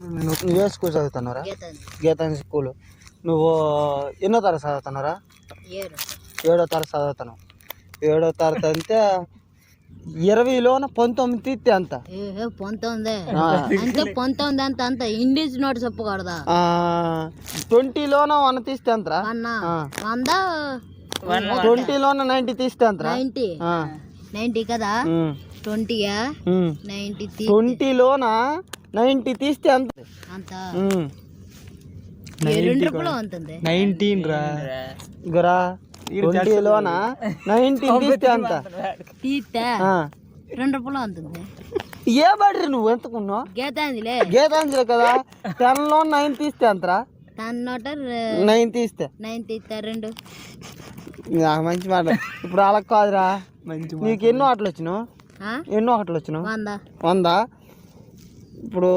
నువ్వే స్కూల్ చదువుతున్నారా? గీతాంజలి స్కూల్. నువ్వు ఎన్నో తరగతి చదువుతున్నారా? 7వ తరగతి చదువుతున్నావు. 7వ తరగతి అంటే 20లోన 19 తీస్తే అంత 19 అంటే 19 అంత అంత ఇంగ్లీష్ నోట్ చెప్పకూడదా? 20లోన 1 తీస్తే అంతరా? 20లోన 90 తీస్తే అంతరా? 90 కదా? 20యా? 90 20లోన 90 తీస్తే అంత అంత 2 రూపాయలు ఉంటుంది. 19 రా గరా 20లోన 90 తీస్తే అంత తీస్తే 2 రూపాయలు ఉంటుంది. ఏ బడ్రి నువ్వు ఎంతకున్నావు? గీతాంజలి కదా. 10లో 9 తీస్తే అంతరా? 10 నోట 9 తీస్తే 9 తీస్తే 2 మంచి మాట. ఇప్పుడు అలా కాదురా. నీకు ఎన్నో ఆటలు వచ్చినావు? 100 ఇప్పుడు